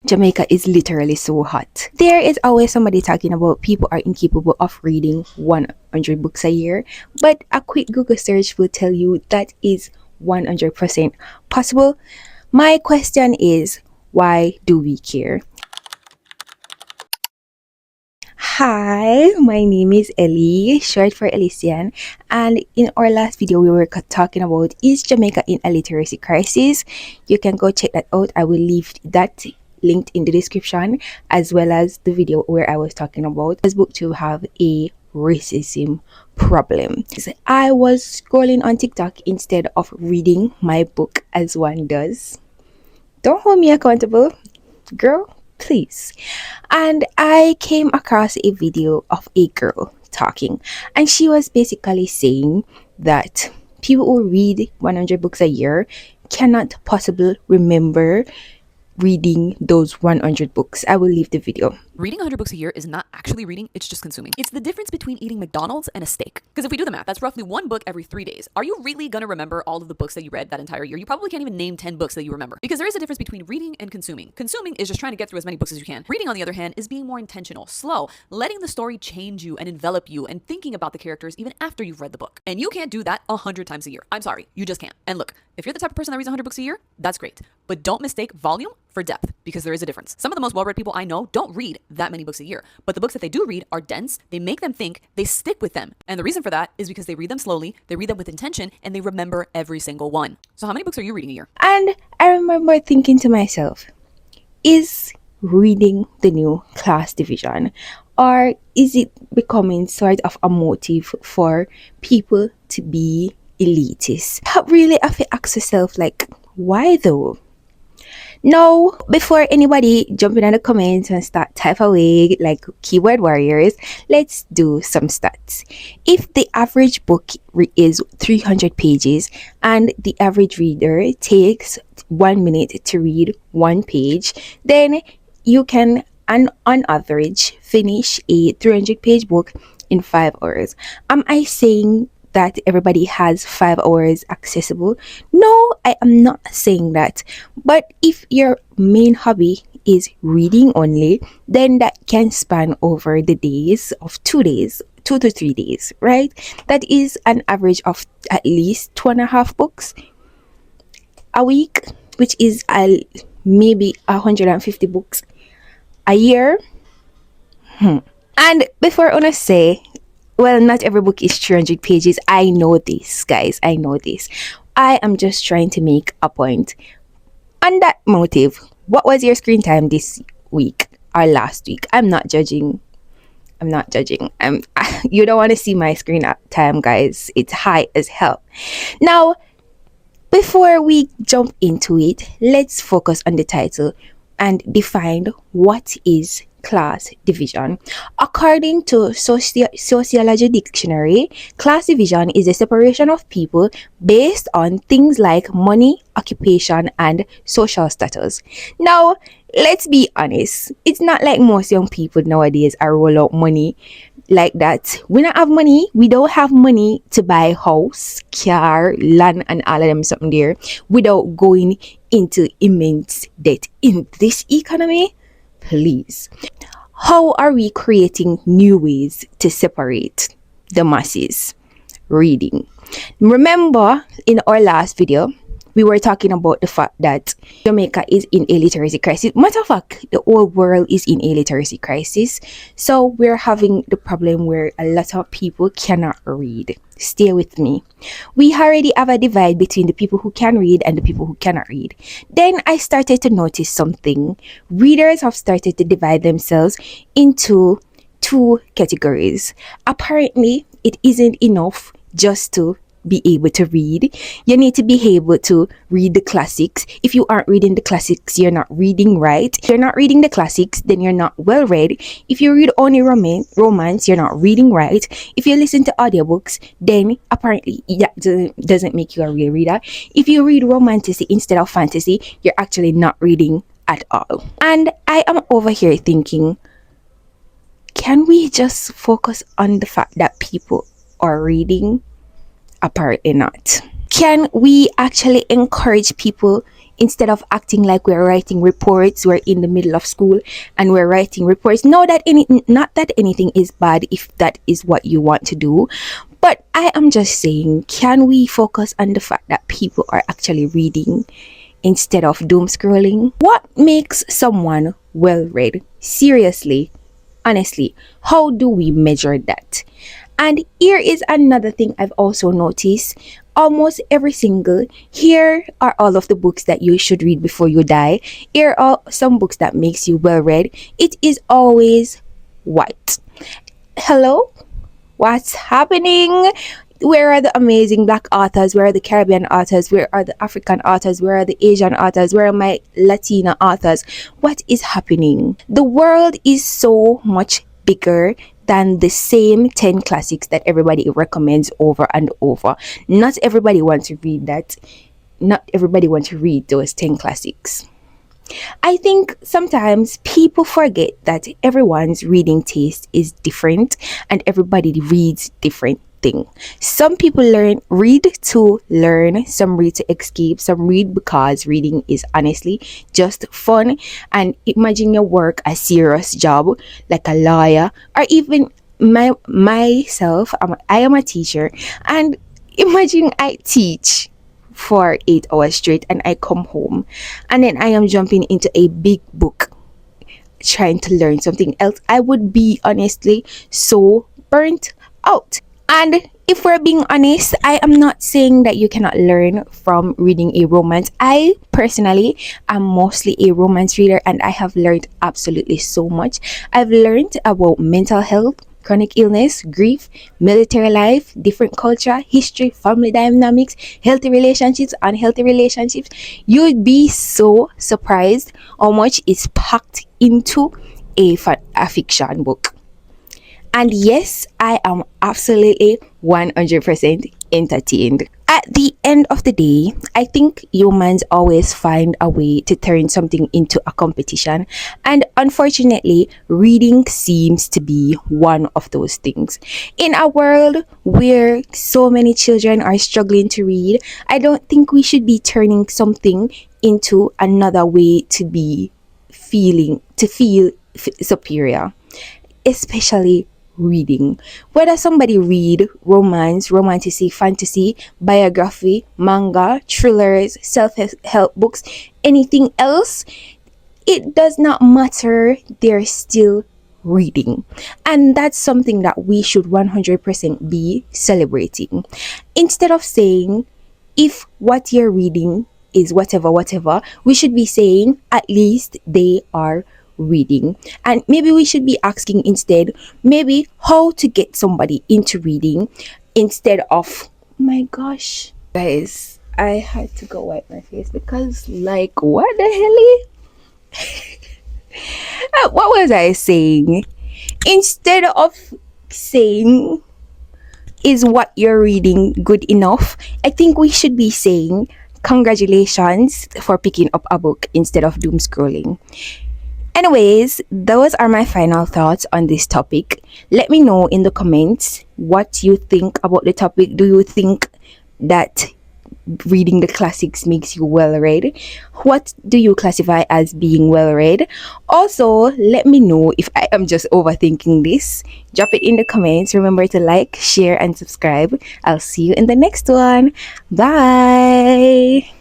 Jamaica is literally so hot. There is always somebody talking about people are incapable of reading 100 books a year, but a quick Google search will tell you that is 100% possible. My question is, why do we care? Hi, my name is Ellie, short for Elysian, and in our last video we were talking about is Jamaica in a literacy crisis. You can go check that out. I will leave that linked in the description, as well as the video where I was talking about this book to have a racism problem. I was scrolling on TikTok instead of reading my book as one does. Don't hold me accountable, girl, please. And I came across a video of a girl talking, and she was basically saying that people who read 100 books a year cannot possibly remember reading those 100 books. I will leave the video. Reading 100 books a year is not actually reading, it's just consuming. It's the difference between eating McDonald's and a steak. Because if we do the math, that's roughly one book every 3 days. Are you really gonna remember all of the books that you read that entire year? You probably can't even name 10 books that you remember. Because there is a difference between reading and consuming. Consuming is just trying to get through as many books as you can. Reading, on the other hand, is being more intentional, slow, letting the story change you and envelop you, and thinking about the characters even after you've read the book. And you can't do that 100 times a year. I'm sorry, you just can't. And look, if you're the type of person that reads 100 books a year, that's great. But don't mistake volume for depth, because there is a difference. Some of the most well-read people I know don't read that many books a year, but the books that they do read are dense, they make them think, they stick with them. And the reason for that is because they read them slowly, they read them with intention, and they remember every single one. So how many books are you reading a year? And I remember thinking to myself, is reading the new class division, or is it becoming sort of a motive for people to be elitist? But really, I have to ask yourself, like, why though? Now, before anybody jump in the comments and start type away like keyboard warriors, let's do some stats. If the average book is 300 pages and the average reader takes 1 minute to read one page, then you can, on average, finish a 300-page book in 5 hours. Am I saying that everybody has 5 hours accessible? No, I am not saying that. But if your main hobby is reading only, then that can span over the days of 2 days, 2 to 3 days, right? That is an average of at least 2.5 books a week, which is maybe 150 books a year. And before I say, well, not every book is 300 pages. I know this, guys. I know this. I am just trying to make a point. On that motive, what was your screen time this week or last week? I'm not judging. You don't want to see my screen time, guys. It's high as hell. Now, before we jump into it, let's focus on the title and define what is class division. According to Sociology Dictionary, class division is a separation of people based on things like money, occupation, and social status. Now, let's be honest. It's not like most young people nowadays are roll out money like that. We don't have money. We don't have money to buy house, car, land, and all of them something there without going into immense debt in this economy. Please. How are we creating new ways to separate the masses? Reading. Remember, in our last video, we were talking about the fact that Jamaica is in a literacy crisis. Matter of fact, the whole world is in a literacy crisis. So we're having the problem where a lot of people cannot read. Stay with me. We already have a divide between the people who can read and the people who cannot read. Then I started to notice something. Readers have started to divide themselves into 2 categories. Apparently, it isn't enough just to be able to read. You need to be able to read the classics. If you aren't reading the classics, you're not reading right. If you're not reading the classics, then you're not well read. If you read only romance, you're not reading right. If you listen to audiobooks, then apparently that doesn't make you a real reader. If you read romantasy instead of fantasy, you're actually not reading at all. And I am over here thinking, can we just focus on the fact that people are reading? Apparently not. Can we actually encourage people instead of acting like we're writing reports. We're in the middle of school and we're writing reports. No, not that anything is bad if that is what you want to do, but I am just saying, can we focus on the fact that people are actually reading instead of doom scrolling? What makes someone well read? Seriously, honestly, how do we measure that? And here is another thing I've also noticed. Almost every single, here are all of the books that you should read before you die. Here are some books that makes you well read. It is always white. Hello? What's happening? Where are the amazing black authors? Where are the Caribbean authors? Where are the African authors? Where are the Asian authors? Where are my Latina authors? What is happening? The world is so much bigger than the same 10 classics that everybody recommends over and over. Not everybody wants to read that. Not everybody wants to read those 10 classics. I think sometimes people forget that everyone's reading taste is different and everybody reads different thing. Some people read to learn, some read to escape, some read because reading is honestly just fun. And imagine your work a serious job like a lawyer, or even myself. I am a teacher, and imagine I teach for 8 hours straight and I come home and then I am jumping into a big book trying to learn something else. I would be honestly so burnt out. And if we're being honest, I am not saying that you cannot learn from reading a romance. I personally am mostly a romance reader and I have learned absolutely so much. I've learned about mental health, chronic illness, grief, military life, different culture, history, family dynamics, healthy relationships, unhealthy relationships. You'd be so surprised how much is packed into a fiction book. And yes, I am absolutely 100% entertained. At the end of the day, I think humans always find a way to turn something into a competition. And unfortunately, reading seems to be one of those things. In a world where so many children are struggling to read, I don't think we should be turning something into another way to feel superior, especially reading. Whether somebody read romance, romantic, fantasy, biography, manga, thrillers, self-help books, anything else, it does not matter. They're still reading. And that's something that we should 100% be celebrating. Instead of saying, if what you're reading is whatever, we should be saying, at least they are reading. And maybe we should be asking instead, maybe how to get somebody into reading instead of, my gosh, guys, I had to go wipe my face because, like, what the hell? What was I saying? Instead of saying, is what you're reading good enough, I think we should be saying, congratulations for picking up a book instead of doom scrolling. Anyways, those are my final thoughts on this topic. Let me know in the comments what you think about the topic. Do you think that reading the classics makes you well read? What do you classify as being well read? Also, let me know if I am just overthinking this. Drop it in the comments. Remember to like, share, and subscribe. I'll see you in the next one. Bye.